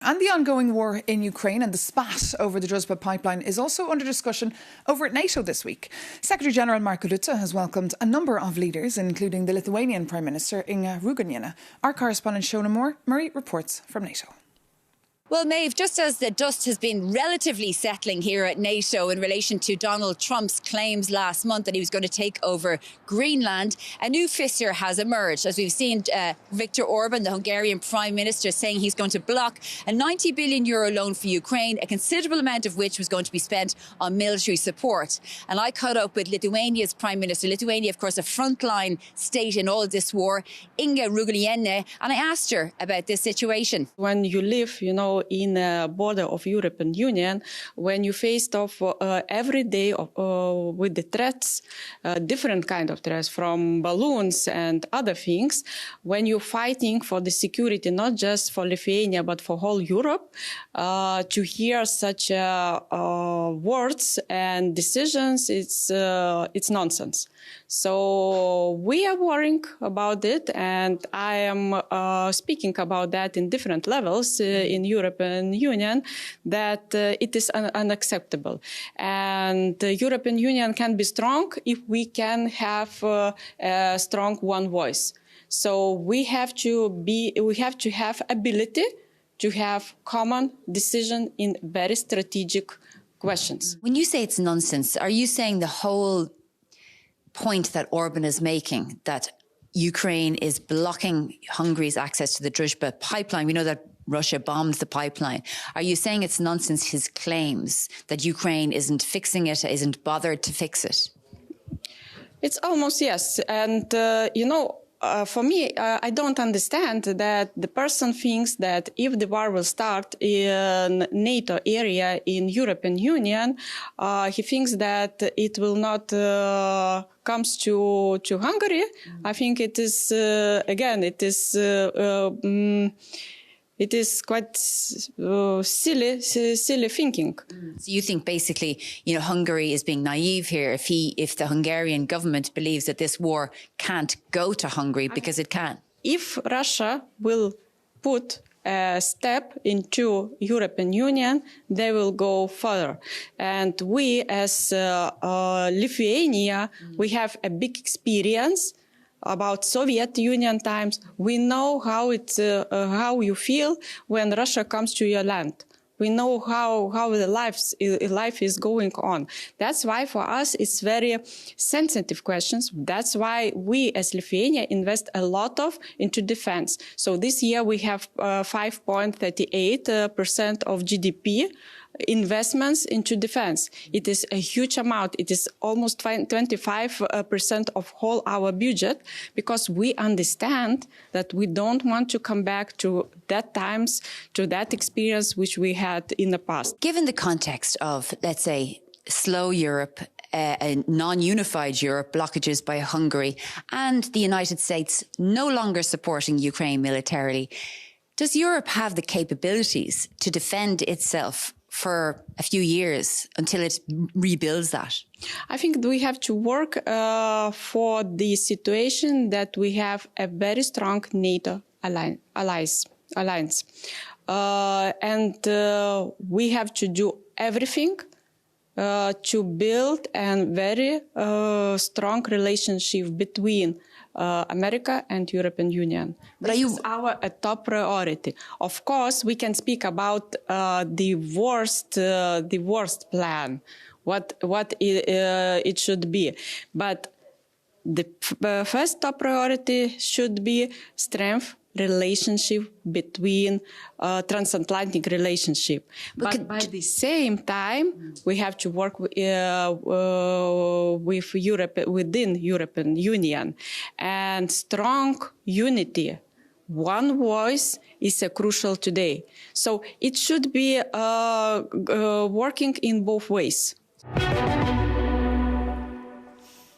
And the ongoing war in Ukraine and the spat over the Druzhba pipeline is also under discussion over at NATO this week. Secretary-General Mark Rutte has welcomed a number of leaders, including the Lithuanian Prime Minister Inga Ruginienė. Our correspondent Shona Murray reports from NATO. Well, Maeve, just as the dust has been relatively settling here at NATO in relation to Donald Trump's claims last month that he was going to take over Greenland, a new fissure has emerged, as we've seen Viktor Orban, the Hungarian Prime Minister, saying he's going to block a €90 billion loan for Ukraine, a considerable amount of which was going to be spent on military support. And I caught up with Lithuania's Prime Minister, Lithuania, of course, a frontline state in all this war, Inga Ruginienė, and I asked her about this situation. When you live, in a border of European Union, when you faced off every day with the threats, different kind of threats from balloons and other things, when you're fighting for the security, not just for Lithuania, but for whole Europe, to hear such words and decisions, it's nonsense. So we are worrying about it, and I am speaking about that in different levels in European Union, that it is unacceptable. And the European Union can be strong if we can have a strong one voice. So we have to have ability to have common decision in very strategic questions. When you say it's nonsense, are you saying the whole point that Orban is making, that Ukraine is blocking Hungary's access to the Druzhba pipeline? We know that Russia bombed the pipeline. Are you saying it's nonsense, his claims that Ukraine isn't fixing it, isn't bothered to fix it? It's almost yes. And, for me, I don't understand that the person thinks that if the war will start in NATO area in European Union, he thinks that it will not comes to Hungary. I think it is, it is quite silly thinking. So you think basically, Hungary is being naive here if the Hungarian government believes that this war can't go to Hungary because it can? If Russia will put a step into European Union, they will go further. And we as Lithuania, we have a big experience about Soviet Union times. We know how you feel when Russia comes to your land. We know how the life is going on. That's why for us it's very sensitive questions. That's why we as Lithuania invest a lot into defense. So this year we have 5.38% of GDP investments into defense. It is a huge amount. It is almost 25% of whole our budget, because we understand that we don't want to come back to that times, to that experience which we had in the past. Given the context of, let's say, slow Europe, a non-unified Europe, blockages by Hungary, and the United States no longer supporting Ukraine militarily, does Europe have the capabilities to defend itself for a few years until it rebuilds that? I think we have to work for the situation that we have a very strong NATO alliance. And we have to do everything to build a very strong relationship between America and European Union. This is our top priority. Of course, we can speak about the worst plan, what it should be, but the first top priority should be strength relationship between transatlantic relationship. But by the same time, we have to work with Europe, within European Union, and strong unity. One voice is crucial today. So it should be working in both ways.